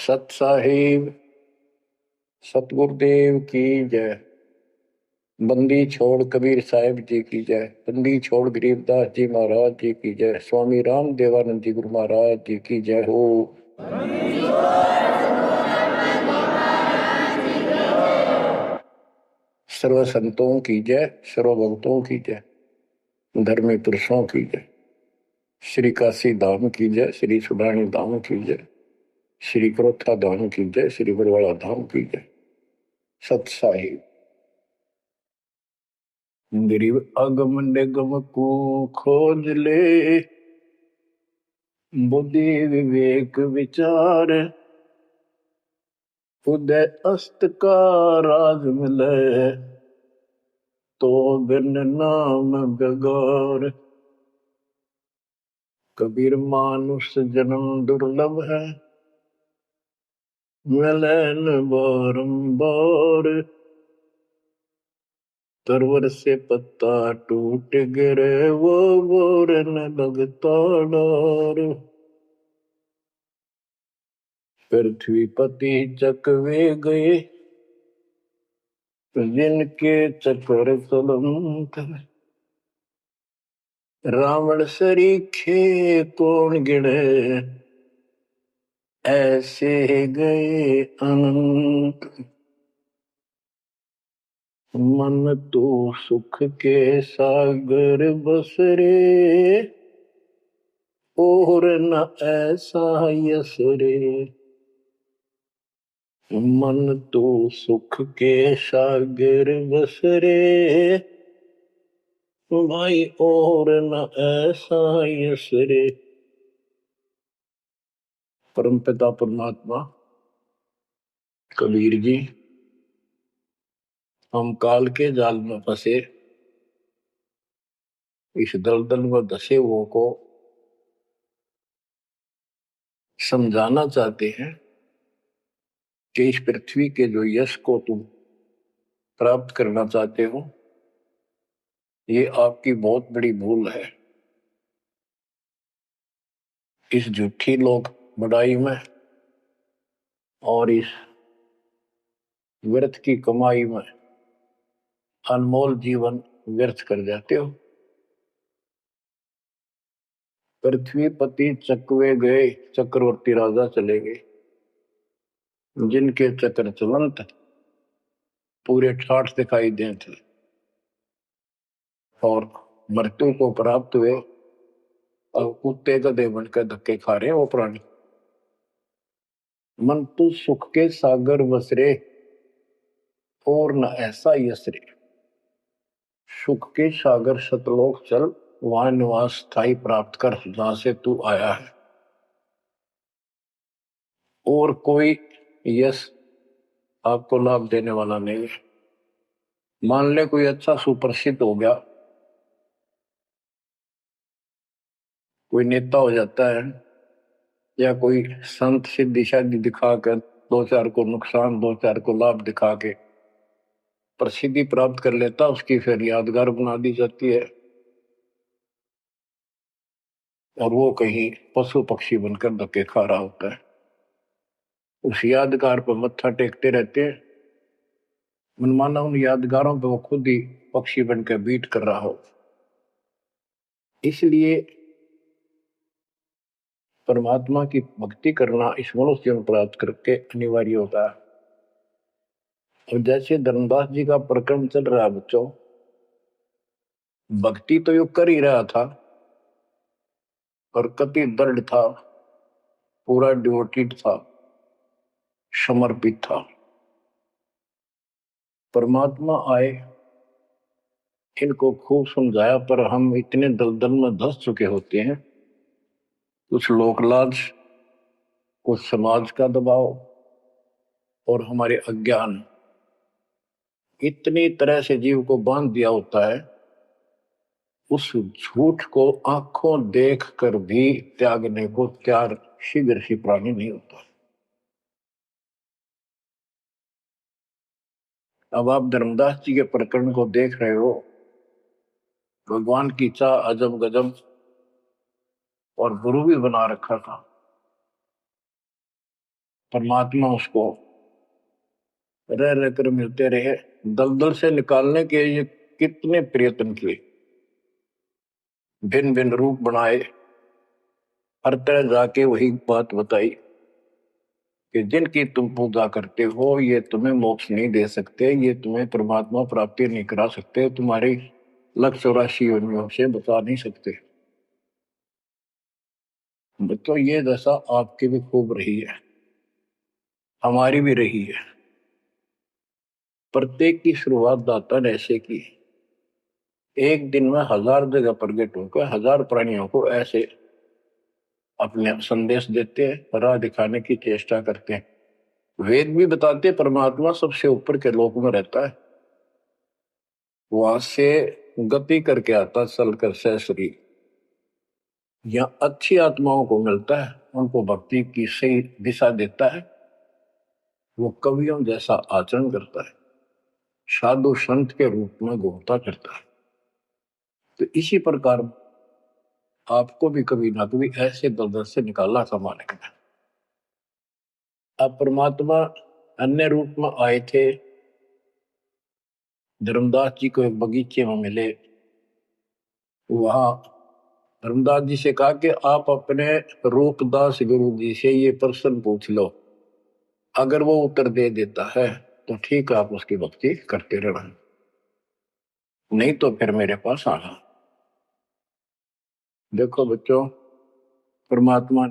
सत साहिब सतगुरुदेव की जय। बंदी छोड़ कबीर साहिब जी की जय। बंदी छोड़ गरीबदास जी महाराज जी की जय। स्वामी राम देवानंद जी गुरु महाराज जी की जय हो। सर्व संतों की जय, सर्व भक्तों की जय, धर्मी पुरुषों की जय। श्री काशी धाम की जय, श्री सुब्राणी धाम की जय, श्री क्रोथा धाम की जय, श्री बरवाड़ा धाम की जय। सत साहिब गरीब अगम निगम को खोज ले, बुद्धि विवेक विचार, उदय अस्त का राज मिले, तो बिन नाम बेगार। कबीर मानुष जन्म दुर्लभ है, मिले न बारंबार। तरवर से पत्ता टूट गिरे, वो बोर न लगता डार। पृथ्वी पति चकवे गए, जिनके चक्कर चलंत। रावण सरीखे कौन गिने, ऐसे गए अनंत। मन तो सुख के सागर बसरे, और न ऐसा यस रे। मन तो सुख के सागर बसरे, भाई और न ऐसा यस रे। परम पिता परमात्मा कबीर जी, हम काल के जाल में फंसे इस दलदल में धसे हुओं को समझाना चाहते हैं कि इस पृथ्वी के जो यश को तुम प्राप्त करना चाहते हो, ये आपकी बहुत बड़ी भूल है। इस झूठी लोक बड़ाई में और इस व्यर्थ की कमाई में अनमोल जीवन व्यर्थ कर जाते हो। पृथ्वी पति चकवे गए, चक्रवर्ती राजा चले गए, जिनके चक्र चलंत पूरे ठाठ दिखाई दे थे और मृत्यु को प्राप्त हुए और कुत्ते गधे बनकर धक्के खा रहे हैं वो प्राणी। मन तो सुख के सागर बसरे, और न ऐसा यसरे। सुख के सागर सतलोक चल, वहां निवास स्थायी प्राप्त कर जहां से तू आया है। और कोई यश आपको लाभ देने वाला नहीं है। मान ले कोई अच्छा सुप्रसिद्ध हो गया, कोई नेता हो जाता है, या कोई संत सिद्धि शादी दिखाकर दो चार को नुकसान, दो चार को लाभ दिखा के प्रसिद्धि प्राप्त कर लेता, उसकी फिर यादगार बना दी जाती है और वो कहीं पशु पक्षी बनकर धक्के खा रहा होता है। उस यादगार पर मत्था टेकते रहते हैं, मनमाना उन यादगारों पर वो खुद ही पक्षी बनकर बीट कर रहा हो। इसलिए परमात्मा की भक्ति करना इस मनुष्य जीवन प्राप्त करके अनिवार्य होता है। और जैसे धर्मदास जी का प्रकरण चल रहा है बच्चों, भक्ति तो यो कर ही रहा था और कति दृढ़ था, पूरा डिवोटेड था, समर्पित था। परमात्मा आए, इनको खूब समझाया, पर हम इतने दलदल में धंस चुके होते हैं, कुछ लोकलाज, कुछ समाज का दबाव और हमारे अज्ञान इतनी तरह से जीव को बांध दिया होता है, उस झूठ को आंखों देख कर भी त्यागने को तैयार शीघ्र सी प्राणी नहीं होता। अब आप धर्मदास जी के प्रकरण को देख रहे हो, भगवान की चाह अजब गजब और गुरु भी बना रखा था, परमात्मा उसको रह रह कर मिलते रहे। दलदल से निकालने के ये कितने प्रयत्न किए, भिन्न भिन्न रूप बनाए, हर तरह जाके वही बात बताई कि जिनकी तुम पूजा करते हो ये तुम्हें मोक्ष नहीं दे सकते, ये तुम्हें परमात्मा प्राप्ति नहीं करा सकते, तुम्हारी 184 योनियों से बता नहीं सकते। तो ये दशा आपकी भी खूब रही है, हमारी भी रही है। प्रत्येक की शुरुआत दाता ने ऐसे की, एक दिन में 1000 जगह प्रकट होकर 1000 प्राणियों को ऐसे अपने संदेश देते हैं, राह दिखाने की चेष्टा करते हैं। वेद भी बताते परमात्मा सबसे ऊपर के लोक में रहता है, वहां से गति करके आता चल कर सहसरी, या अच्छी आत्माओं को मिलता है, उनको भक्ति की सही दिशा देता है, वो कवियों जैसा आचरण करता है, साधु संत के रूप में घूमता करता है। तो इसी प्रकार आपको भी कभी ना कभी ऐसे दलदल से निकालना संभालने का। अब परमात्मा अन्य रूप में आए थे, धर्मदास जी को एक बगीचे में मिले, वहां धर्मदास जी से कहा कि आप अपने रूपदास गुरु जी से ये प्रश्न पूछ लो, अगर वो उत्तर दे देता है तो ठीक है, आप उसकी भक्ति करते रहना, नहीं तो फिर मेरे पास आना। देखो बच्चों, परमात्मा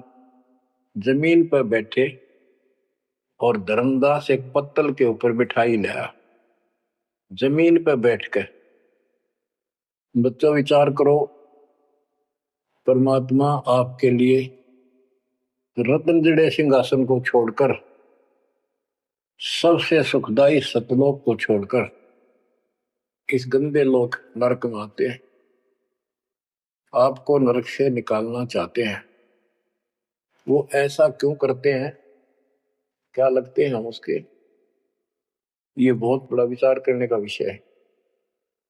जमीन पर बैठे और धर्मदास एक पत्तल के ऊपर बिठाई लाया, जमीन पर बैठकर। बच्चों विचार करो, परमात्मा आपके लिए रत्न जड़े सिंहासन को छोड़कर, सबसे सुखदाई सतलोक को छोड़कर इस गंदे लोक नरक में आते हैं, आपको नरक से निकालना चाहते हैं। वो ऐसा क्यों करते हैं, क्या लगते हैं हम उसके, ये बहुत बड़ा विचार करने का विषय है।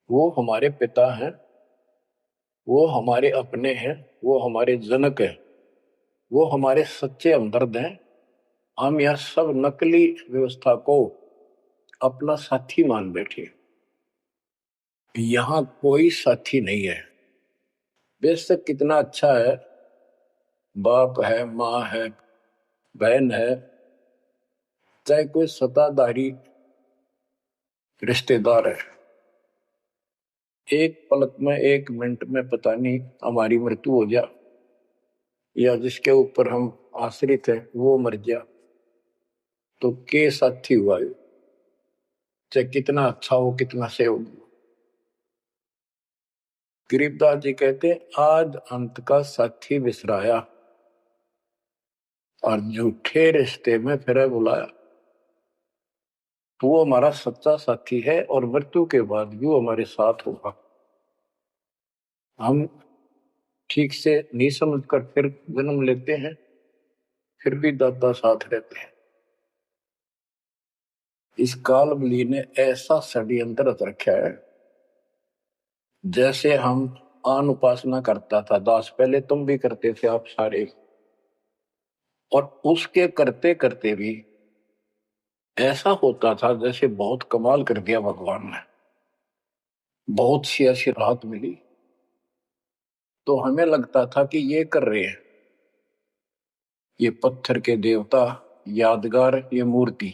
वो हमारे पिता हैं, वो हमारे अपने हैं, वो हमारे जनक हैं, वो हमारे सच्चे हमदर्द हैं। हम यह सब नकली व्यवस्था को अपना साथी मान बैठे, यहां कोई साथी नहीं है। बेशक कितना अच्छा है, बाप है, माँ है, बहन है, चाहे कोई सत्ताधारी रिश्तेदार है, एक पलक में, एक मिनट में पता नहीं हमारी मृत्यु हो जाए, या जिसके ऊपर हम आश्रित हैं वो मर गया, तो के साथी हुआ, चाहे कितना अच्छा हो, कितना से हो। गरीबदास जी कहते हैं, आज अंत का साथी बिसराया और झूठे रिश्ते में फिर बुलाया। तो वो हमारा सच्चा साथी है और मृत्यु के बाद भी वो हमारे साथ होगा। हम ठीक से नहीं समझकर फिर जन्म लेते हैं, फिर भी दादा साथ रहते हैं। इस काल बली ने ऐसा षड्यंत्र रच रखा है, जैसे हम आन उपासना करता था दास, पहले तुम भी करते थे, आप सारे, और उसके करते करते भी ऐसा होता था जैसे बहुत कमाल कर दिया भगवान ने, बहुत सी ऐसी राहत मिली, तो हमें लगता था कि ये कर रहे हैं, ये पत्थर के देवता, यादगार, ये मूर्ति।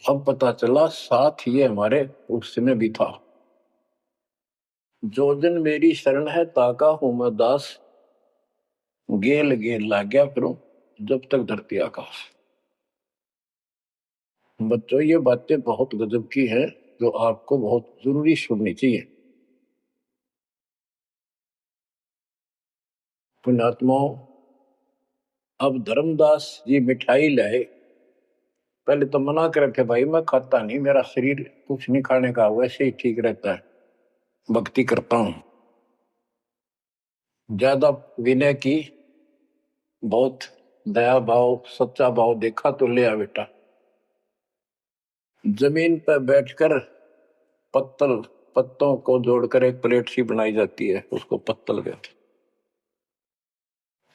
अब पता चला साथ ये हमारे उस समय भी था। जो दिन मेरी शरण है ताका हूं मैं दास, गेल गेल ला गया फिर जब तक धरती आकाश। बच्चों ये बातें बहुत गजब की हैं, जो आपको बहुत जरूरी सुननी चाहिए। पुण्यात्माओं, अब धर्मदास जी मिठाई लाए, पहले तो मना कर रखे, भाई मैं खाता नहीं, मेरा शरीर कुछ नहीं खाने का, वैसे ही ठीक रहता है, भक्ति करता हूं। ज्यादा विनय की, बहुत दया भाव, सच्चा भाव देखा तो ले आ बेटा। जमीन पर बैठकर पत्तल, पत्तों को जोड़कर एक प्लेट सी बनाई जाती है, उसको पत्तल कहते,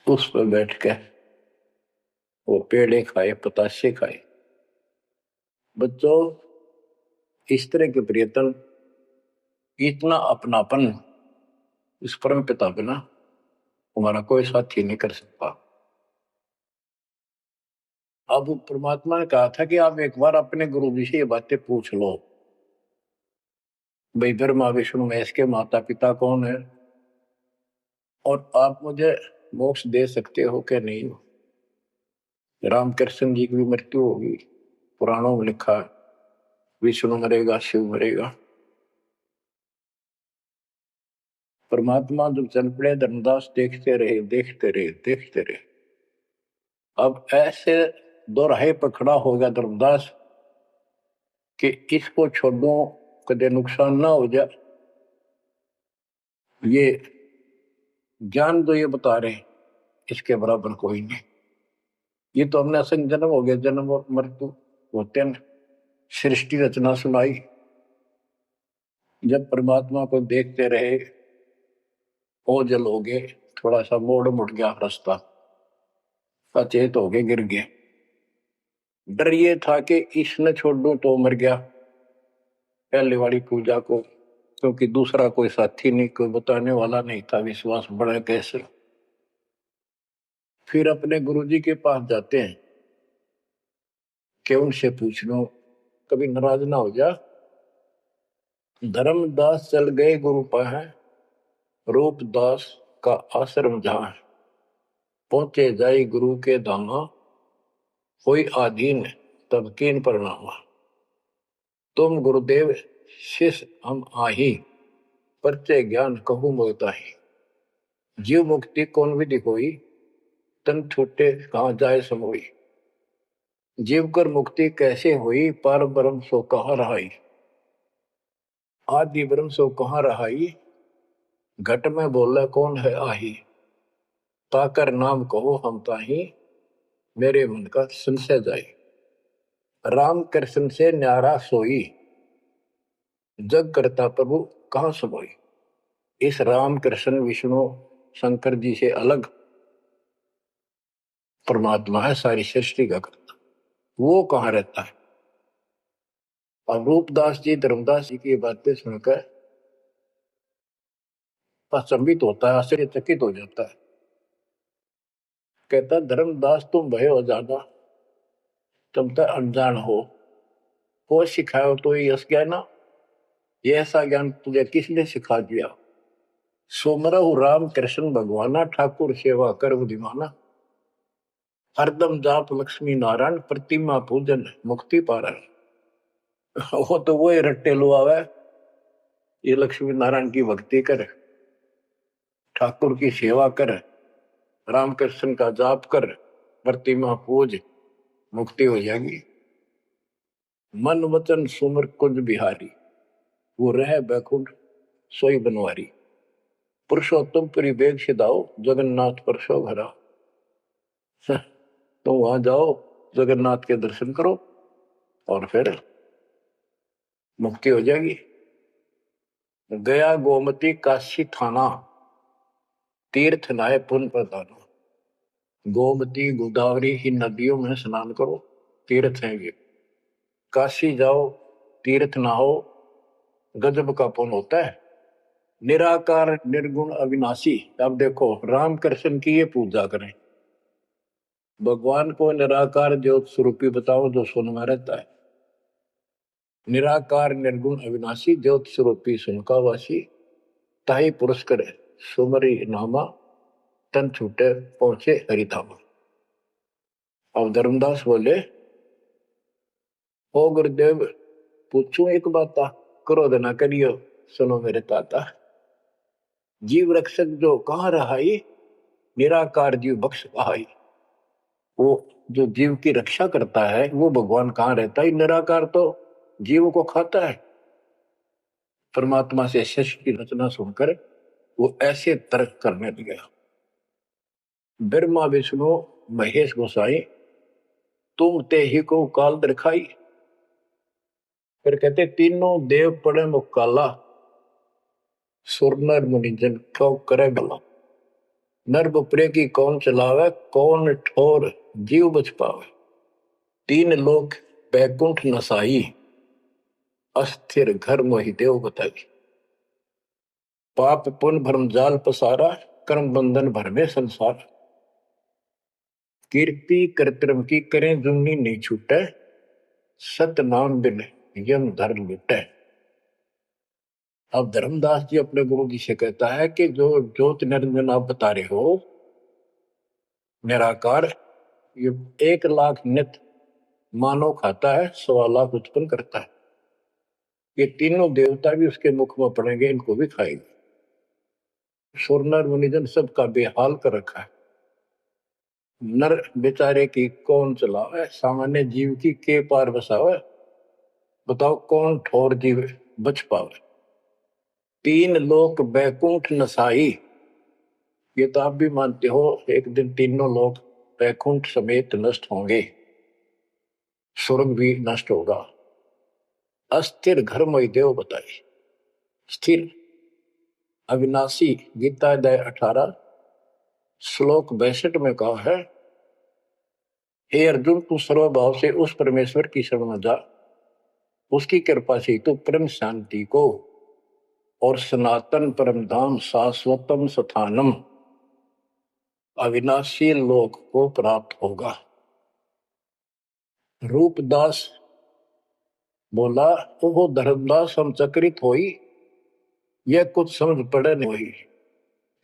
उस पर बैठ के वो पेड़े खाए, पतासे खाए। बच्चों, इस तरह के प्रियतम, इतना अपनापन इस परम पिता बिना हमारा कोई साथी नहीं कर सकता। अब परमात्मा ने कहा था कि आप एक बार अपने गुरु जी से ये बातें पूछ लो, भाई ब्रह्मा विष्णु महेश के माता पिता कौन है, और आप मुझे मोक्ष दे सकते हो कि नहीं। रामकृष्ण जी की भी मृत्यु होगी, पुराणों में लिखा है, विष्णु मरेगा, शिव मरेगा। परमात्मा जब चल पड़े, धर्मदास देखते रहे, देखते रहे, देखते रहे। अब ऐसे दोराहे पर खड़ा हो गया धर्मदास कि इसको छोड़ो, कदे नुकसान ना हो जाए। ये ज्ञान जो ये बता रहे इसके बराबर कोई नहीं। ये तो हमने असंग जन्म हो गया, जन्म और मृत्यु होते हैं। सृष्टि रचना सुनाई, जब परमात्मा को देखते रहे, ओझल हो गए, थोड़ा सा मोड़ मुड़ गया रास्ता, सचेत हो गए, गिर गए। डर ये था कि इसने छोड़ दूं तो मर गया पहले वाली पूजा को, क्योंकि दूसरा कोई साथी नहीं, कोई बताने वाला नहीं था, विश्वास बढ़े कैसे। फिर अपने गुरुजी के पास जाते हैं कि उनसे पूछ लो, कभी नाराज ना हो जा। धर्मदास चल गए गुरु पास, रूपदास का आश्रम जहां, पहुंचे जाई गुरु के धामा, कोई आधीन तब कीन प्रणामा। तुम गुरुदेव शिष्य हम आही, परचे ज्ञान कहूं मोताही। जीव मुक्ति कौन विधि कोई, तन छूटे कहाँ जाए समोई। जीव कर मुक्ति कैसे हुई, पार ब्रह्म सो कहाँ रहाई। आदि ब्रह्म सो कहाँ रहाई, घट में बोला कौन है आही। ताकर नाम कहो हम ताही, मेरे मन का संशय जाए। राम कृष्ण से न्यारा सोई, जग करता प्रभु कहाँ समोई। इस राम कृष्ण विष्णु शंकर जी से अलग परमात्मा है, सारी सृष्टि का करता, वो कहाँ रहता है। और रूपदास जी धर्मदास जी की बातें सुनकर अचंभित होता है, आश्चर्यचकित हो जाता है। कहता धर्मदास तुम भय हो जाना, तुम तो अनजान हो सिखाओ तो ये यश ज्ञान, ये ऐसा ज्ञान तुझे किसने सिखा दिया। सोमरहु राम कृष्ण भगवाना, ठाकुर सेवा कर बुद्धिमाना। हरदम जाप लक्ष्मी नारायण, प्रतिमा पूजन मुक्ति पारण। वो तो वो रट्टे लुआवे, ये लक्ष्मी नारायण की भक्ति कर, ठाकुर की सेवा कर, रामकृष्ण का जाप कर, प्रतिमा पूज, मुक्ति हो जाएगी। मन वचन सुमर कुंज बिहारी, वो रह बैकुंठ सोई बनवारी। पुरुषोत्तम पुरी बेग सिदाओ, जगन्नाथ परसो भरा। तो वहां जाओ, जगन्नाथ के दर्शन करो और फिर मुक्ति हो जाएगी। गया गोमती काशी थाना, तीर्थ नाय पुण्य प्रदान। गोमती गोदावरी इन नदियों में स्नान करो, तीर्थ हैं ये। काशी जाओ, तीर्थ नहाओ, गजब का पुण्य होता है। निराकार निर्गुण अविनाशी, अब देखो राम कृष्ण की ये पूजा करें, भगवान को निराकार ज्योत स्वरूपी बताओ जो सुन में रहता है। निराकार निर्गुण अविनाशी, ज्योत स्वरूपी सुनकावासी, ताही पुरुष करे सुमरी नामा, तन छूटे पहुंचे हरिधामा। अब धर्मदास बोले, ओ गुरुदेव पूछूं एक बात, क्रोध ना करियो, सुनो मेरे ताता। जीव रक्षक जो कहाँ रहाई, निराकार जीव बख्श कहाई। वो जो जीव की रक्षा करता है वो भगवान कहाँ रहता है, निराकार तो जीव को खाता है। परमात्मा से सृष्टि की रचना सुनकर वो ऐसे तर्क करने लगा। ब्रह्मा विष्णु महेश गोसाई, तुम ते ही को काल दिखाई। फिर कहते तीनों देव पड़े मुकाला, सुर नर मुनि जन क्यों करे गला। नर बपरे की कौन चलावे, कौन ठोर जीव बच पावे। तीन लोक बैकुंठ नसाई, अस्थिर घर मोहि देव बताई। पाप पुण्य भरम जाल पसारा, कर्म बंधन भर में संसार। कीर्ति कर्तव्य की करें जुमनी नहीं छूटे, सत नाम बिन यम धर लुटे। अब धर्मदास जी अपने गुरु जी से कहता है कि जो ज्योत निरंजन आप बता रहे हो निराकार, ये 1,00,000 नित मानव खाता है, 1,00,000 उत्पन्न करता है। ये तीनों देवता भी उसके मुख में पड़ेंगे, इनको भी खाएंगे। सुर नर मुनिजन सबका बेहाल कर रखा है। नर बेचारे की कौन चलावे, सामान्य जीव की के पार बसावे। बताओ कौन ठोर जीव बच पावे। तीन लोक बैकुंठ नसाई, ये तो आप भी मानते हो एक दिन तीनों लोग बैकुंठ समेत नष्ट होंगे, स्वर्ग भी नष्ट होगा। अस्थिर घर मई देव बताई। स्थिर अविनाशी, गीता अध्याय 18 श्लोक 62 में कहा है, हे अर्जुन तू सर्वभाव से उस परमेश्वर की शरण में जा, उसकी कृपा से तू परम शांति को और सनातन परम धाम शाश्वतम स्थानम अविनाशी लोक को प्राप्त होगा। रूपदास बोला, वो धर्मदास हम चक्रित होई, यह कुछ समझ पड़े नहीं हुई।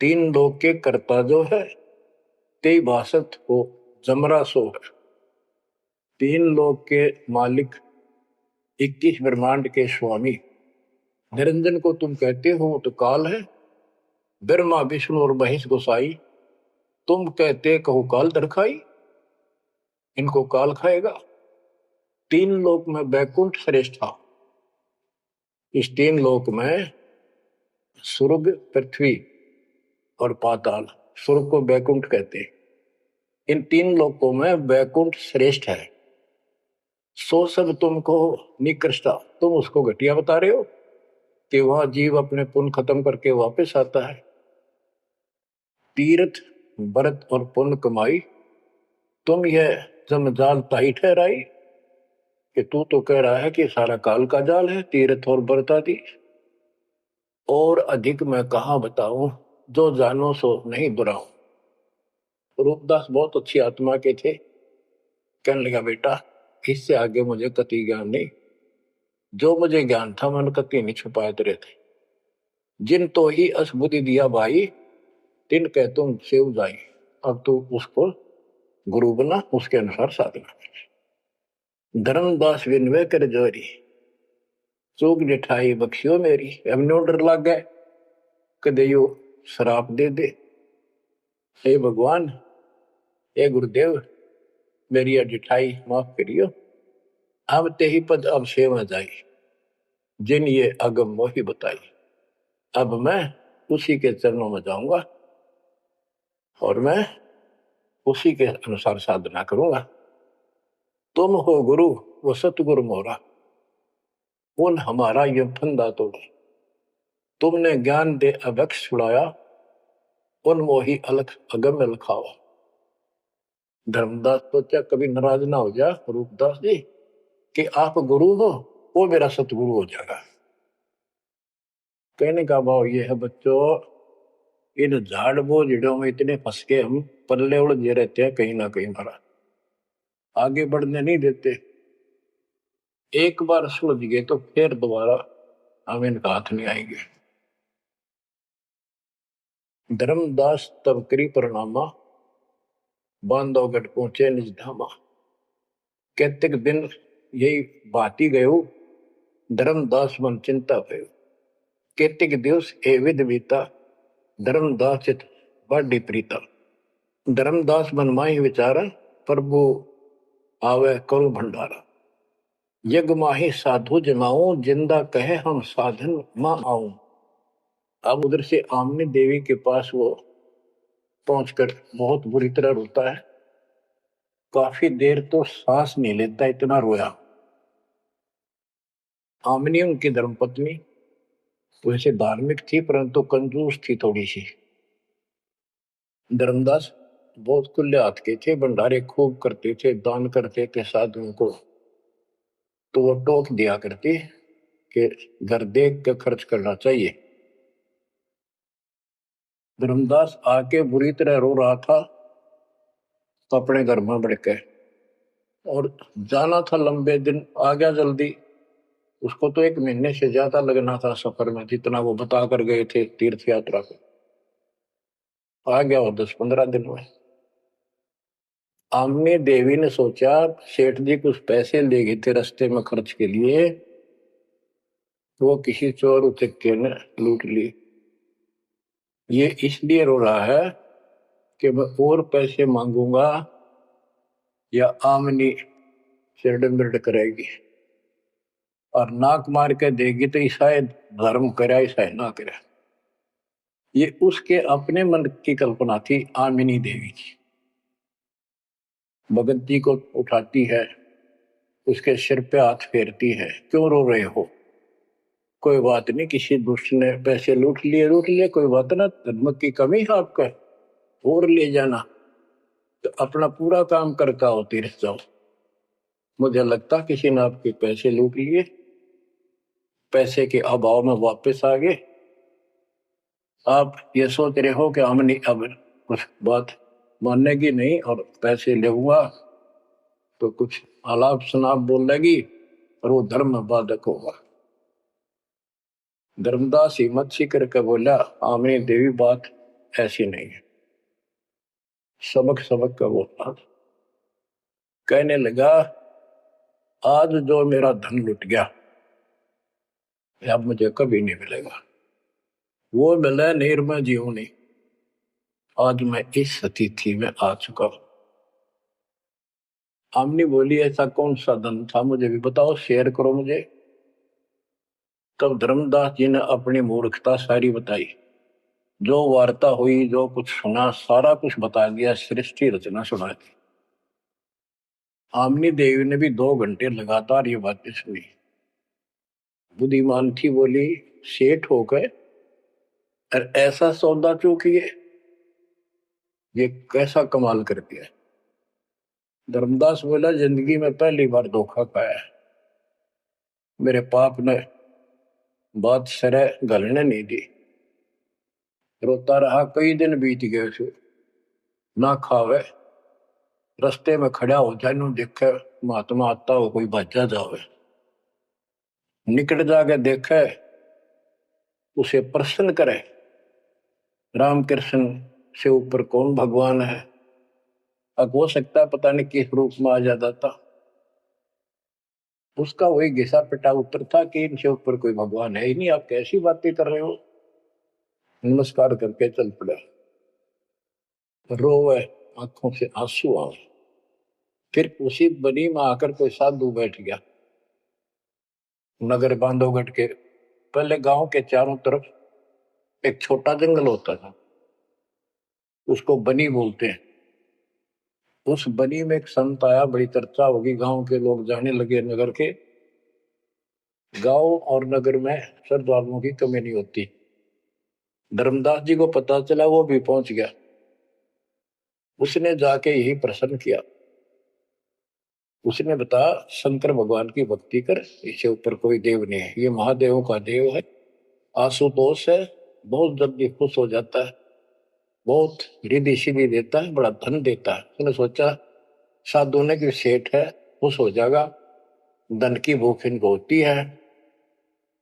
तीन लोक के कर्ता जो है ते भाषत हो जमरा सो है। तीन लोक के मालिक 21 ब्रह्मांड के स्वामी निरंजन को तुम कहते हो तो काल है। ब्रह्मा विष्णु और महेश गोसाई तुम कहते कहो काल दरखाई, इनको काल खाएगा। तीन लोक में बैकुंठ श्रेष्ठ था। इस तीन लोक में स्वर्ग पृथ्वी और पाताल, स्वर्ग को बैकुंठ कहते हैं। इन तीन लोकों में बैकुंठ श्रेष्ठ है। सो सब तुमको निकृष्टा, तुम उसको घटिया बता रहे हो कि वहां जीव अपने पुण्य खत्म करके वापस आता है। तीर्थ व्रत और पुण्य कमाई, तुम यह जमजाल ताई ठहराई कि तू तो कह रहा है कि सारा काल का जाल है, तीर्थ और व्रत आदि। और अधिक मैं कहाँ बताऊं, जो जानो सो नहीं दुराऊं। रूपदास बहुत अच्छी आत्मा के थे। कहने लगा बेटा इससे आगे मुझे कति ज्ञान नहीं, जो मुझे ज्ञान था मैंने कति नहीं छुपाए तेरे थे। जिन तो ही असबुद्धि दिया भाई, तिन कह तुम सेव जाई। अब तू उसको गुरु बना, उसके अनुसार साधना कर। धर्मदास विनवे कर जोरी, चूक जिठाई बख्शियो मेरी। अब नो डर लग गए कदे यो शराब दे दे। हे भगवान, हे गुरुदेव, मेरी जिठाई माफ करियो। अब ते ही पद अब सेवा जाई, जिन ये अगम मोही बताई। अब मैं उसी के चरणों में जाऊंगा और मैं उसी के अनुसार साधना करूंगा। तुम हो गुरु वो सतगुरु मोरा, उन हमारा ये फंदा तोड़ा। तुमने ज्ञान दे अभक्ष छुड़ाया, उन मोही अलख अगम में लखावा। धर्मदास सोचा कभी नाराज ना हो जा रूपदास जी कि आप गुरु हो, वो मेरा सतगुरु हो जाएगा। कहने का भाव ये है बच्चों, इन झाड़ बोझड़ों में इतने फंस के हम पल्ले उलझे रहते हैं, कहीं ना कहीं हमारा आगे बढ़ने नहीं देते। एक बार सुलझ गए तो फिर दोबारा हम इनका हाथ नहीं आएंगे। धर्मदास तब करी प्रणामा, बांधवगढ़ पहुंचे निज धामा। कहते दिन यही बाती गयो, धर्मदास मन चिंता भयो। कहते दिवस ए विध बीता, धर्मदास चित बाडी प्रीता। धर्मदास मन माही विचारा, प्रभु आवे करो भंडारा। यज्ञ माही साधु जमाऊं, जिंदा कहे हम साधन मां आऊं। अब उधर से आमने देवी के पास वो पहुंचकर बहुत बुरी तरह रोता है। काफी देर तो सांस नहीं लेता, इतना रोया। आमनी उनकी धर्मपत्नी वैसे धार्मिक थी परंतु कंजूस थी थोड़ी सी। धर्मदास बहुत खुले हाथ के थे, भंडारे खूब करते थे, दान करते थे साधुओं को। तो वो टोक दिया करती कि घर देख के खर्च करना चाहिए। धर्मदास आके बुरी तरह रो रहा था अपने घर में बढ़ के, और जाना था लंबे दिन, आ गया जल्दी। उसको तो 1 महीने से ज्यादा लगना था सफर में, जितना वो बता कर गए थे तीर्थ यात्रा को। आ गया वो 10-15 दिन में। आमने देवी ने सोचा सेठ जी कुछ पैसे ले गए थे रास्ते में खर्च के लिए, तो वो किसी चोर उचक्के ने लूट ली। ये इसलिए रो रहा है कि मैं और पैसे मांगूंगा या आमनी सिरडम्बिरड करेगी, और नाक मार के देगी तो शायद धर्म करे शायद ना करे। ये उसके अपने मन की कल्पना थी आमिनी देवी की। भगत जी को उठाती है, उसके सिर पे हाथ फेरती है, क्यों रो रहे हो? कोई बात नहीं, किसी दुष्ट ने पैसे लूट लिए, कोई बात ना, धर्म की कमी है आपका, और ले जाना, तो अपना पूरा काम करके आओ, तीर्थ जाओ। मुझे लगता किसी ने आपके पैसे लूट लिए, पैसे के अभाव में वापस आ गए। आप ये सोच रहे हो कि हमने अब कुछ बात मानने की नहीं, और पैसे ले हुआ तो कुछ आलाप शनाप बोल लगी, और वो धर्म में बाधक होगा। धर्मदास हिम्मत सी करके बोला, आमनी देवी बात ऐसी नहीं है। सबक सबक का बोला, कहने लगा आज जो मेरा धन लुट गया अब मुझे कभी नहीं मिलेगा। वो मिले नीर में जीव नहीं। आज मैं इस स्थिति में आ चुका हूं। आमनी बोली ऐसा कौन सा धन था, मुझे भी बताओ, शेयर करो मुझे। तब धर्मदास जी ने अपनी मूर्खता सारी बताई, जो वार्ता हुई, जो कुछ सुना, सारा कुछ बता दिया, सृष्टि रचना सुना दी। आमनी देवी ने भी 2 घंटे लगातार ये बातें सुनी। बुद्धिमान थी, बोली सेठ हो गए और ऐसा सौदा चूकिए, ये कैसा कमाल कर दिया। धर्मदास बोला जिंदगी में पहली बार धोखा खाया है। मेरे पाप ने बात सरे गलने नहीं दी। रोता रहा, कई दिन बीत गए उसे, ना खावे, रास्ते में खड़ा हो जाए, नु देखे महात्मा आता हो, कोई भज्जा जावे, निकट जाके देखे, उसे प्रश्न करे राम कृष्ण से ऊपर कौन भगवान है। अब हो सकता है पता नहीं किस रूप में आ जाता था। उसका वही घिसा पिटा उत्तर था कि इनसे ऊपर कोई भगवान है ही नहीं, आप कैसी बातें कर रहे हो। नमस्कार करके चल पड़ा, रोवे, आंखों से आंसू आए। फिर उसी बनी में आकर कोई साधु बैठ गया। नगर बांधवगढ़ के पहले गांव के चारों तरफ एक छोटा जंगल होता था, उसको बनी बोलते हैं। उस बनी में एक संत आया, बड़ी चर्चा होगी, गांव के लोग जाने लगे नगर के। गांव और नगर में श्रद्धालुओं की कमी नहीं होती। धर्मदास जी को पता चला, वो भी पहुंच गया। उसने जाके यही प्रश्न किया। उसने बताया शंकर भगवान की भक्ति कर, इससे ऊपर कोई देव नहीं है, ये महादेवों का देव है। आशुतोष है, बहुत जल्दी खुश हो जाता है, बहुत रिद्धि सिद्धि देता है, बड़ा धन देता है। उसने सोचा साधु ने कि सेठ है, खुश हो जाएगा, धन की भूख इनको होती है,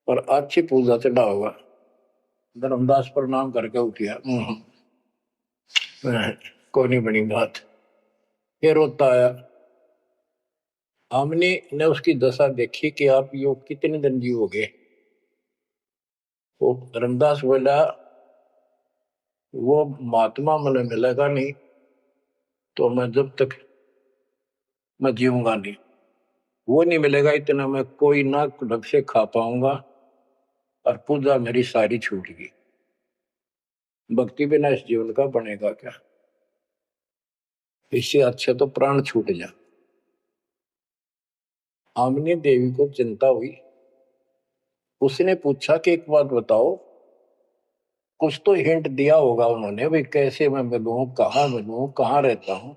और अच्छी पूजा चढ़ा होगा। धर्मदास प्रणाम करके उठ गया। कोई नहीं बनी बात। फिर रोता आया। हमने ने उसकी दशा देखी कि आप योग कितने दिन जीवोगे। वो धर्मदास बोला वो महात्मा मुझे मिलेगा नहीं तो मैं जब तक मैं जीऊंगा नहीं। वो नहीं मिलेगा इतना मैं कोई ना ढंग से खा पाऊंगा, और पूजा मेरी सारी छूट गई। भक्ति बिना इस जीवन का बनेगा क्या? इससे अच्छे तो प्राण छूट जा। आमनी देवी को चिंता हुई। उसने पूछा कि एक बात बताओ, कुछ तो हिंट दिया होगा उन्होंने, भाई कैसे मैं मिलूं, कहाँ रहता हूँ।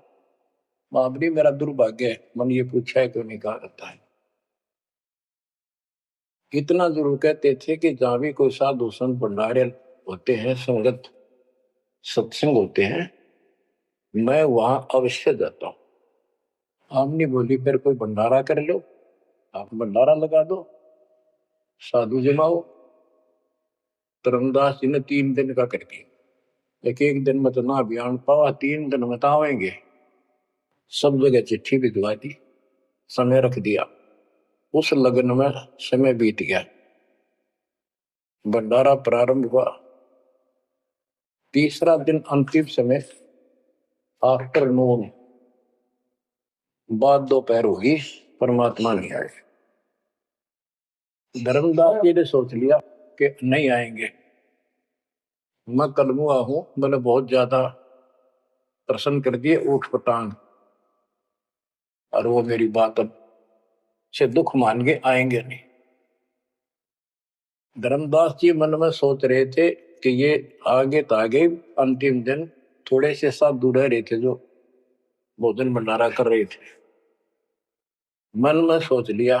बाबरी मेरा दुर्भाग्य है, मन ये पूछा है क्यों नहीं कहा रहता है। इतना जरूर कहते थे कि जहां भी कोई साधु संत भंडारे होते हैं, संगत सत्संग होते हैं, मैं वहां अवश्य जाता हूँ। आमनी बोली फिर कोई भंडारा कर लो, आप भंडारा लगा दो, साधु जमाओ। धर्मदास जी ने 3 दिन का कर दिया। एक दिन में तो ना अभियान पावा, 3 दिन में तो आवेंगे। सब जगह चिट्ठी भिजवा दी, समय रख दिया। उस लगन में समय बीत गया, भंडारा प्रारंभ हुआ। तीसरा दिन अंतिम समय, आफ्टरनून, बाद दोपहर होगी, परमात्मा नहीं आए। धर्मदास जी ने सोच लिया कि नहीं आएंगे। मैं कलमुआ हूं, मैंने बहुत ज्यादा प्रसन्न कर दिए ऊट पटांग, और वो मेरी बात अब से दुख मान के आएंगे नहीं। धर्मदास जी मन में सोच रहे थे कि ये आगे तो आगे अंतिम दिन थोड़े से साधु रह रहे थे जो भोजन भंडारा कर रहे थे। मन में सोच लिया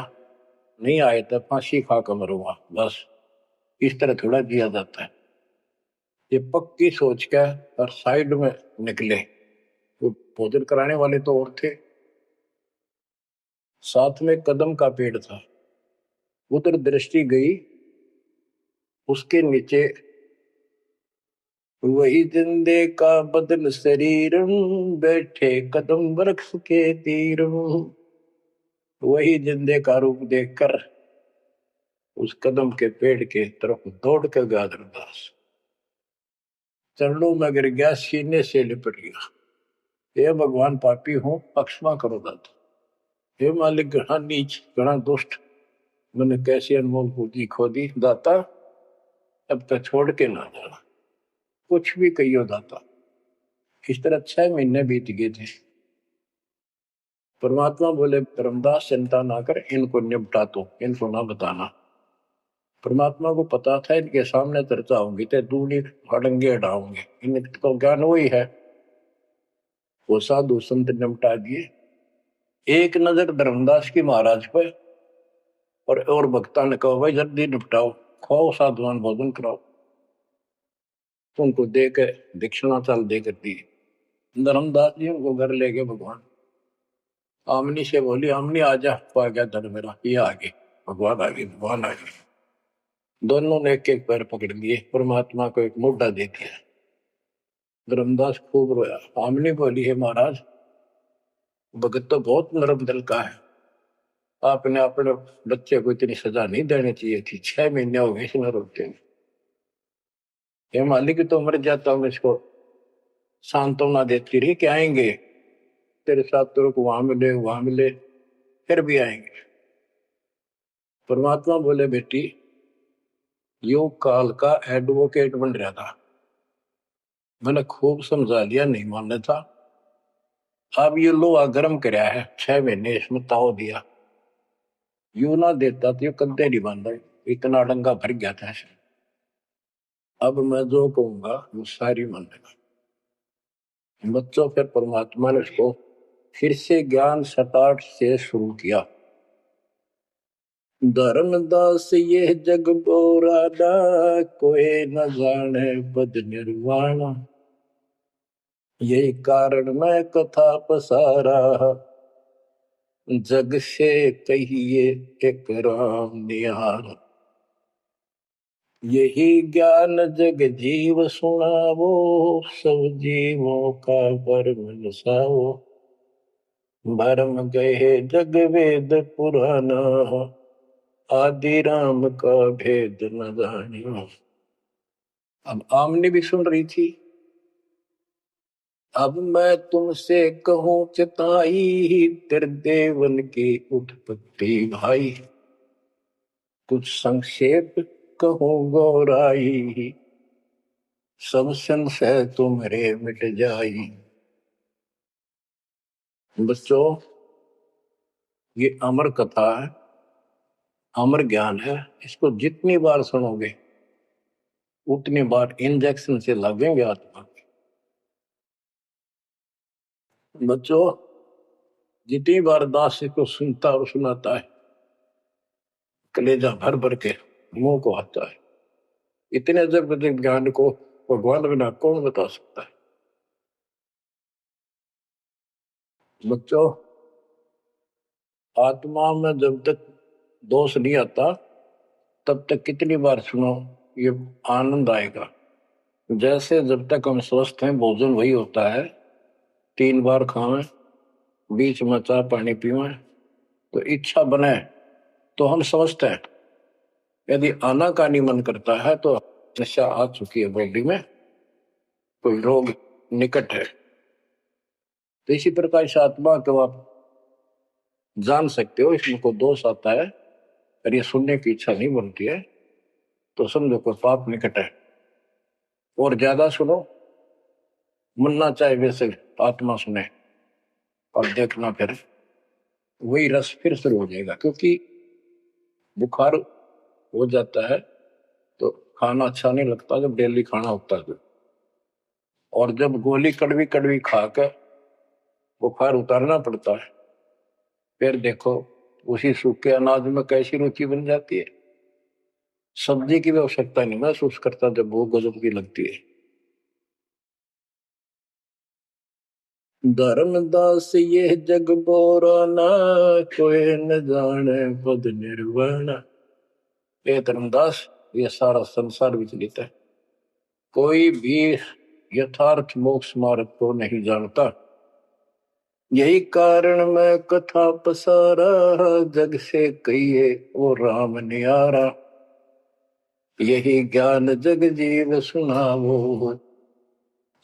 नहीं आए तो फांसी खा कर मरूंगा, बस। इस तरह थोड़ा जिया जाता है। ये पक्की सोच कर और साइड में निकले। वो भोजन कराने वाले तो और थे, साथ में कदम का पेड़ था। उधर दृष्टि गई, उसके नीचे वही जिंदे का बदन शरीर, बैठे कदम वृक्ष के तीर। वही जिंदे का रूप देखकर उस कदम के पेड़ के तरफ दौड़ कर गया धर्मदास। चरणों में गिर गया, सीने से लिपट गया। हे भगवान, पापी हूं, क्षमा करो दाता। हे मालिक, घना नीच, घना दुष्ट, मैंने कैसी अनमोल पूंजी खो दी दाता। अब तक छोड़ के ना जाना, कुछ भी कहियो दाता। इस तरह 6 महीने बीत गए थे। परमात्मा बोले धर्मदास चिंता ना कर, इनको निपटा तो, इनको ना बताना। परमात्मा को पता था इनके सामने चर्चा होंगी तो दूनी हड़ंगे हटाओगे, इनको ज्ञान वही है। वो साधु संत निपटा दिए। एक नजर धर्मदास की महाराज पे, और भक्ता ने कहा भाई जल्दी निपटाओ, खाओ साधुवान भोजन कराओ। तो उनको दे के दक्षिणा चाल दे कर दी। धर्मदास जी उनको घर ले गए भगवान। आमनी से बोली, आमनी आजा, पा गया धन मेरा, ये आगे भगवान आगे, भगवान आगे। दोनों ने एक एक पैर पकड़ लिए, परमात्मा को एक मोटा दे दिया। धर्मदास खूब रोया। आमनी बोली, है महाराज, भगत तो बहुत नरम दिल का है, आपने अपने बच्चे को इतनी सजा नहीं देनी चाहिए थी। 6 महीने हो गए इसमें रोते हैं। ये मालिक तो मर जाता हूँ, इसको सांत्वना देती रही कि आएंगे तेरे साथ, तेरे को वहां मिले वहां मिले, फिर भी आएंगे। परमात्मा बोले बेटी, योग काल का एडवोकेट बन रहा था, मैंने खूब समझा लिया, नहीं मानना था। अब ये लोहा गर्म कराया है, 6 महीने इसमें ताव दिया। यू ना देता तो ये कद्दे नहीं बांधा, इतना डंगा भर गया था ऐसे। अब मैं जो कहूंगा वो सारी मानेगा। बच्चों, फिर परमात्मा ने उसको फिर से ज्ञान सटाट से शुरू किया। धर्मदास ये जग बोराना, कोई न जाने पद निर्वाणा। यही कारण मैं कथा पसारा, जग से कहिए एक राम निहार। यही ज्ञान जग जीव सुनावो, सब जीवों का भरम नसाओ। भरम गए जग वेद पुराना, आदि राम का भेद न जानियो। अब आमने भी सुन रही थी। अब मैं तुमसे कहूं चिताई, त्रिदेवन की उत्पत्ति भाई। कुछ संक्षेप कहूं गौराई, सब संशय तुम्हारे मिट जाई। बच्चों, ये अमर कथा है, अमर ज्ञान है। इसको जितनी बार सुनोगे उतनी बार इंजेक्शन से लगेंगे आत्मा। बच्चों, जितनी बार दास को सुनता और सुनाता है, कलेजा भर भर के मुंह को आता है। इतने अजब अजब ज्ञान को भगवान बिना कौन बता सकता है। बच्चों, आत्मा में जब तक दोष नहीं आता तब तक कितनी बार सुनो, ये आनंद आएगा। जैसे जब तक हम स्वस्थ हैं भोजन वही होता है, 3 बार खावें, बीच में चाय पानी पीवें, तो इच्छा बने तो हम स्वस्थ हैं। यदि आनाकानी मन करता है तो नशा आ चुकी है बॉडी में, कोई रोग निकट है। तो इसी प्रकार इस आत्मा को आप जान सकते हो, इसमें कोई दोष आता है और ये सुनने की इच्छा नहीं बनती है तो समझो कोई पाप निकट है। और ज्यादा सुनो, मुन्ना चाहे वैसे आत्मा सुने और देखना, फिर वही रस फिर शुरू हो जाएगा। क्योंकि बुखार हो जाता है तो खाना अच्छा नहीं लगता जब डेली खाना होता है। और जब गोली कड़वी कड़वी खाकर बुखार उतारना पड़ता है, फिर देखो उसी सूखे अनाज में कैसी रुचि बन जाती है। सब्जी की भी आवश्यकता नहीं महसूस करता जब वो गजब की लगती है। धर्मदास ये जग बोराना, कोई न जाने पद निर्वाण। ये धर्मदास, ये सारा संसार विचलित है, कोई भी यथार्थ मोक्ष मार्ग को नहीं जानता। यही कारण मैं कथा पसारा, जग से कहिए वो राम नियारा। यही ज्ञान जग जीव सुनावो,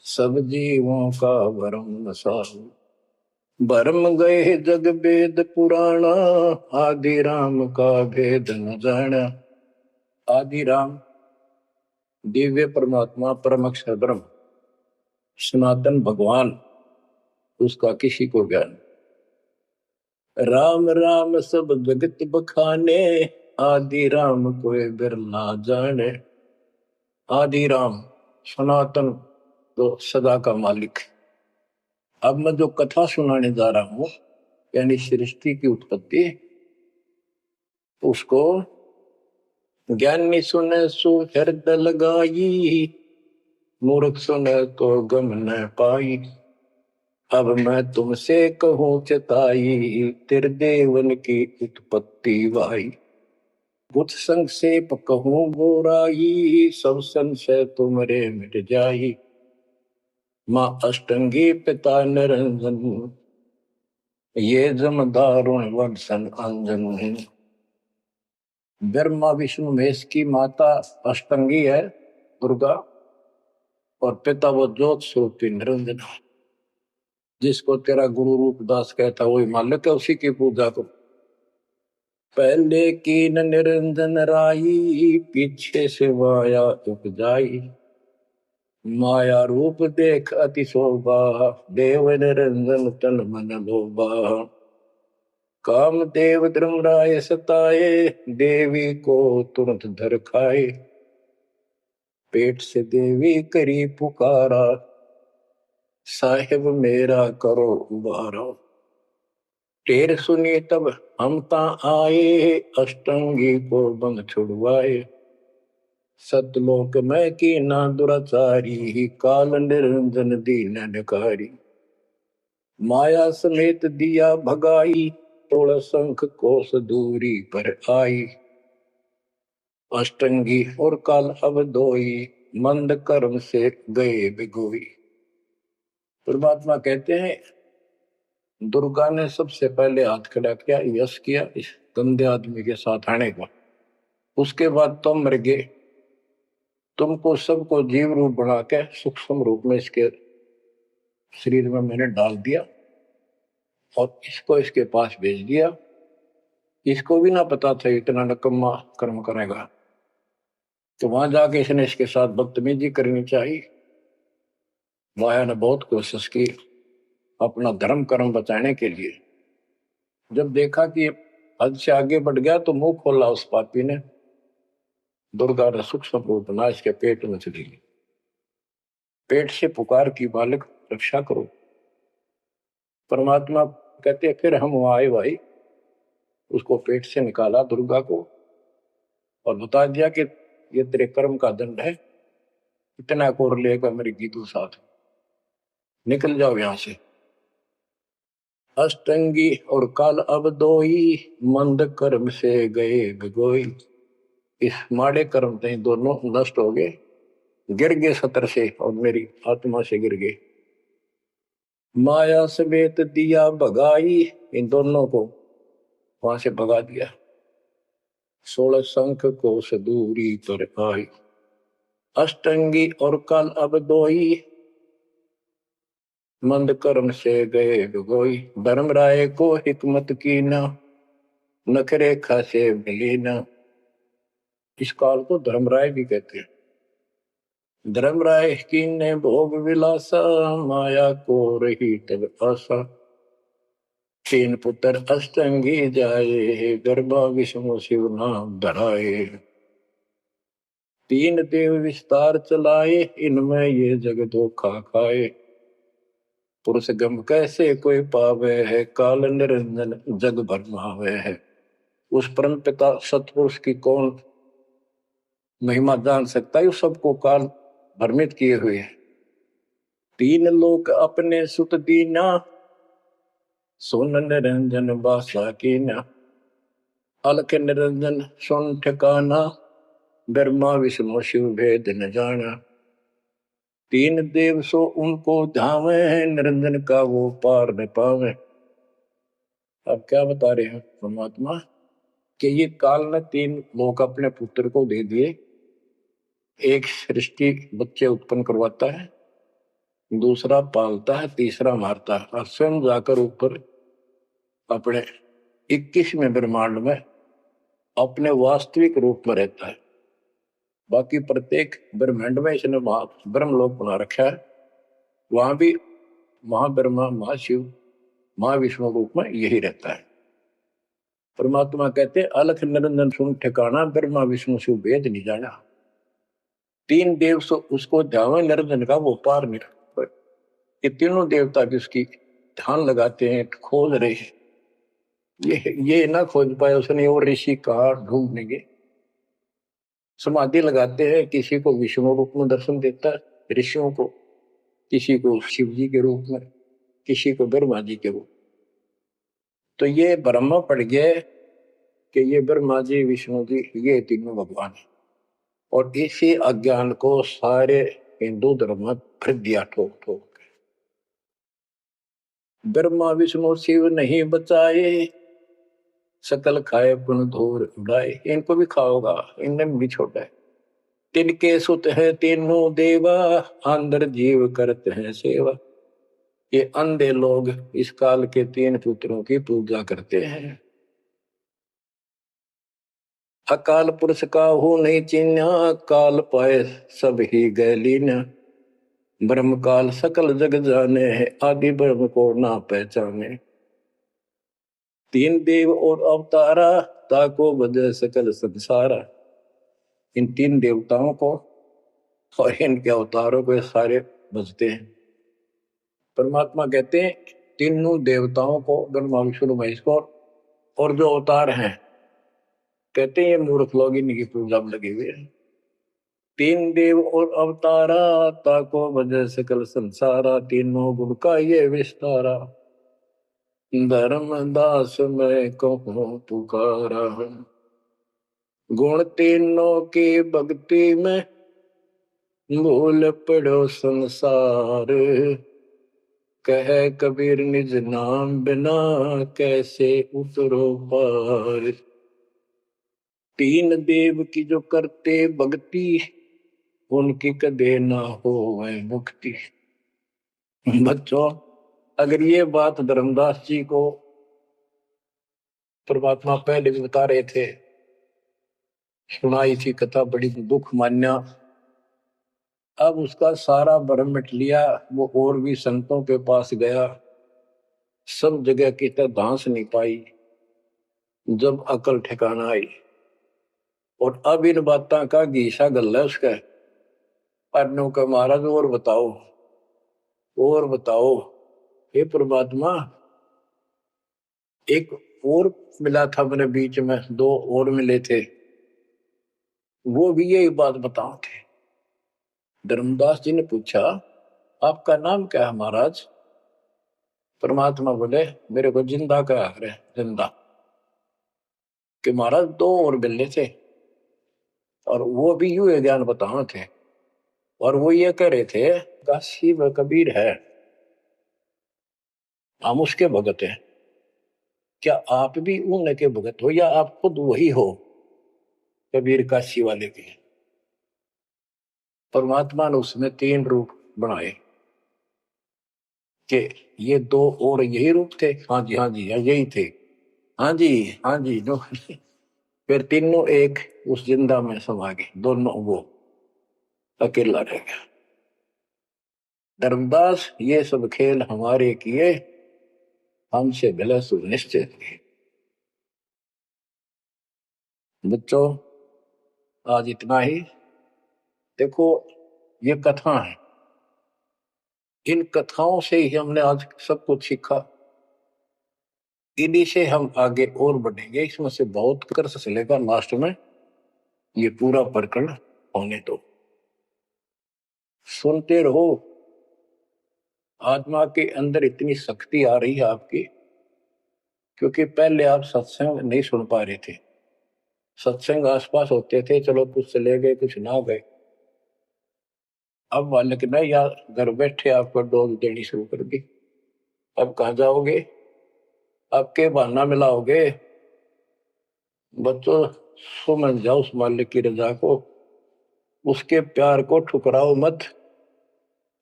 सब जीवों का भरम सारो। भरम गए जग वेद पुराणा, आदि राम का भेद न जाना। आदि राम दिव्य परमात्मा परम अक्षर ब्रह्म सनातन भगवान, उसका किसी को ज्ञान। राम राम सब जगत बखाने, आदि राम कोई बिरला जाने। आदि राम सनातन तो सदा का मालिक। अब मैं जो कथा सुनाने जा रहा हूं, यानी सृष्टि की उत्पत्ति, उसको ज्ञानी सुने सो हृदय लगाई, मूर्ख सुने तो गम न पाई। अब मैं तुमसे कहूं चताई, त्रिदेवन की उत्पत्ति वाई। बुत संक्षेप कहूं गोराई, सब संशय तुमरे मिट जाई। माँ अष्टंगी पिता निरंजन, ये जम दारुण वंशन अंजन। ब्रह्मा विष्णु महेश की माता अष्टंगी है दुर्गा, और पिता वो ज्योत स्वरूपी निरंजन। जिसको तेरा गुरु रूप दास कहता वही मालिक है, उसी की पूजा को। पहले की न निरंजन राई, पीछे से माया उपजाई। माया रूप देख अति शोभा, देव निरंजन तन मन लोभा। काम देव धर्मराय सताए, देवी को तुरंत धर खाए। पेट से देवी करी पुकारा, साहिब मेरा करो उबारा। टेर सुनी तब हम ता आए, अष्टंगी को बंद छुड़वाए। सतलोक में की ना दुराचारी, काल निरंजन दीन निकारी। माया समेत दिया भगाई, तोड़ शंख कोस दूरी पर आई। अष्टंगी और काल अब दोई, मंद कर्म से गए बिगोई। परमात्मा कहते हैं दुर्गा ने सबसे पहले हाथ खड़ा किया, यश किया इस गंदे आदमी के साथ आने का। उसके बाद तुम मर गए, तुमको सबको जीव रूप बना के सूक्ष्म रूप में इसके शरीर में मैंने डाल दिया और इसको इसके पास भेज दिया। इसको भी ना पता था इतना नकम्मा कर्म करेगा, तो वहां जाके इसने इसके साथ बदतमीजी करनी चाहिए। माया ने बहुत कोशिश की अपना धर्म कर्म बचाने के लिए। जब देखा कि हद से आगे बढ़ गया तो मुंह खोला उस पापी ने, दुर्गा ने सूक्ष्म रूप नाश के पेट में चली गई। पेट से पुकार की, बालक रक्षा करो। परमात्मा कहते फिर हम वहां आए भाई, उसको पेट से निकाला दुर्गा को और बता दिया कि ये तेरे कर्म का दंड है, इतना कोर लेकर मेरी गीतू साथ निकल जाओ यहां से। अष्टंगी और काल अब दोई, मंद कर्म से गए भिगोई। इस माड़े कर्म से दोनों नष्ट हो गए, गिर गए सतर से और मेरी आत्मा से गिर गए। माया समेत दिया भगाई, इन दोनों को वहां से भगा दिया। 16 शंख को सदूरी पर आई, अष्टंगी और काल अब दोई, मंद कर्म से गए भिगोई। धर्मराय को हिकमत की न, नखरे खासे मिली न। इस काल को धर्मराय भी कहते हैं। धर्मराय की ने भोग विलासा, माया को रही तब आशा। 3 पुत्र अष्टंगी जाए, गर्भा विष्णु शिव नाम धराए। 3 देव विस्तार चलाए, इनमें ये जग धोखा खाए। पुरुष गम कैसे कोई पावे है, काल निरंजन जग भरमावे है। उस परम पिता सतपुरुष की कौन महिमा जान सकता है, सबको काल भ्रमित किए हुए है। 3 लोक अपने सुत दीना, सोन निरंजन बासा कीना। अलख निरंजन सुन ठिकाना, ब्रह्मा विष्णु शिव भेद न जाना। 3 देव सो उनको धावे, निरंजन का वो पार न पावे। अब क्या बता रहे हैं परमात्मा कि ये काल ने 3 लोक अपने पुत्र को दे दिए। एक सृष्टि बच्चे उत्पन्न करवाता है, दूसरा पालता है, तीसरा मारता है और स्वयं जाकर ऊपर अपने 21वें ब्रह्मांड में अपने वास्तविक रूप में रहता है। बाकी प्रत्येक ब्रह्मांड में इसने ब्रह्मलोक बना रखा है, वहां भी महाब्रह्मा महाशिव महाविष्णु रूप में यही रहता है। परमात्मा कहते अलख निरंजन सुन ठिकाना, ब्रह्मा विष्णु शिव भेद नहीं जाना। 3 देव सो उसको ध्यान निरंजन का वो पार नहीं। ये तीनों देवता भी उसकी ध्यान लगाते हैं, खोज रहे हैं। ये ना खोज पाए उसने और ऋषि कहा ढूंढनेंगे। समाधि लगाते हैं, किसी को विष्णु रूप में दर्शन देता है ऋषियों को, किसी को शिव जी के रूप में, किसी को ब्रह्मा जी के रूप। तो ये ब्रह्मा पड़ गया कि ये ब्रह्मा जी विष्णु जी ये तीनों भगवान है। और इसी अज्ञान को सारे हिंदू धर्म में भर दिया ठोक ठोक। ब्रह्मा विष्णु शिव नहीं बचाए, सकल खाए पुन धूर उड़ाए। इनको भी खाओगा, इनने भी छोड़ा है। तिनके सुत है तीनों देवा, अंदर जीव करते हैं सेवा। ये अंधे लोग इस काल के 3 पुत्रों की पूजा करते हैं। अकाल पुरुष का हो नहीं चिन्ह, काल पाए सब ही गैलीन। ब्रह्म काल सकल जग जाने, आदि ब्रह्म को ना पहचाने। 3 देव और अवतारा, ताको बजे सकल संसारा। इन 3 देवताओं को और इनके अवतारों को सारे बजते हैं। परमात्मा कहते हैं तीनों देवताओं को, ब्रह्मा विष्णु महेश को और जो अवतार हैं, कहते हैं ये मूर्ख लोग इनकी पूजा में लगे हुए हैं। 3 देव और अवतारा, ताको बजे सकल संसारा। तीनों गुण का ये विस्तारा, धर्म दास मैं कहूँ पुकारा। गुण तीनों की भक्ति में, भूल पड़ो संसार। कह कबीर निज नाम बिना, कैसे उतरो पार। 3 देव की जो करते भक्ति, उनकी कदे ना हो मुक्ति। बच्चों, अगर ये बात धर्मदास जी को परमात्मा पहले भी बता रहे थे, सुनाई थी कथा, बड़ी दुख मान्या। अब उसका सारा भ्रम मिट लिया। वो और भी संतों के पास गया, सब जगह की तरह धांस नहीं पाई। जब अकल ठिकाना आई, और अब इन बातों का घीसा गल है उसका। अनु का महाराज और बताओ, हे परमात्मा, एक और मिला था मेरे बीच में, दो और मिले थे, वो भी यही बात बताओ थे। धर्मदास जी ने पूछा, आपका नाम क्या है महाराज? परमात्मा बोले, मेरे को जिंदा कहा है, जिंदा। कि महाराज दो और मिले थे, और वो भी यूं ज्ञान बताओ थे, और वो ये कह रहे थे, काशी में कबीर है, हम उसके भगत हैं। क्या आप भी उनके भगत हो, या आप खुद वही हो, कबीर काशी वाले के? परमात्मा ने उसमें तीन रूप बनाए कि ये दो और यही रूप थे। हाँ जी, हाँ जी, हाँ यही थे। हाँ जी, हाँ जी, दो। फिर तीनों एक उस जिंदा में समा गए, दोनों वो अकेला रह गया। धर्मदास, ये सब खेल हमारे किए, हमसे भले सुनिश्चित किए। बच्चों, आज इतना ही। देखो, ये कथा है, इन कथाओं से ही हमने आज सब कुछ सीखा। इन्हीं से हम आगे और बढ़ेंगे। इसमें से बहुत कर चलेगा, लास्ट में ये पूरा प्रकरण होने दो, सुनते रहो। आत्मा के अंदर इतनी शक्ति आ रही है आपकी, क्योंकि पहले आप सत्संग नहीं सुन पा रहे थे। सत्संग आसपास होते थे, चलो कुछ चले गए, कुछ ना गए। अब मालिक ने या घर बैठे आपको डोज देनी शुरू कर दी। अब कहाँ जाओगे? आपके बहाना मिलाओगे? बच्चों, समझ जाओ उस मालिक की रजा को, उसके प्यार को ठुकराओ मत,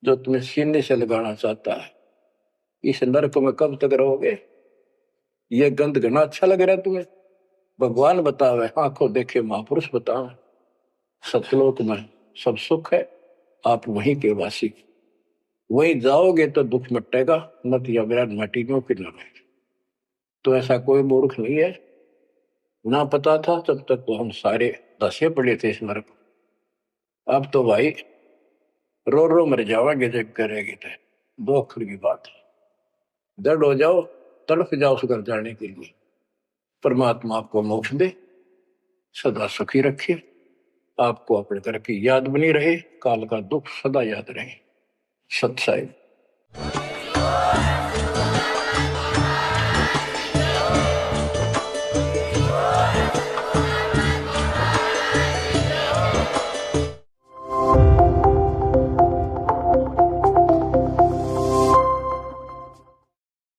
जो तुम्हें सीने से लगाना चाहता है। इस नरक में कब तक रहोगे? ये गंध घना अच्छा लग रहा है तुम्हें? भगवान बतावे, आंखों देखे महापुरुष बतावे, सतलोक में सब सुख है, आप वहीं के वासी। वहीं जाओगे तो दुख मिटेगा, मत या विराट मटीनों की लड़ाई। तो ऐसा कोई मूर्ख नहीं है। ना पता था तब तक तो हम सारे दसे पड़े थे इस नरक। अब तो भाई रो रो मर जाओगे जब करेगी तो। दो अक्षर की बात है, दर्द हो जाओ, तड़प जाओ उस घर जाने के लिए। परमात्मा आपको मोक्ष दे, सदा सुखी रखे, आपको अपने घर की याद बनी रहे, काल का दुख सदा याद रहे। सत्साई।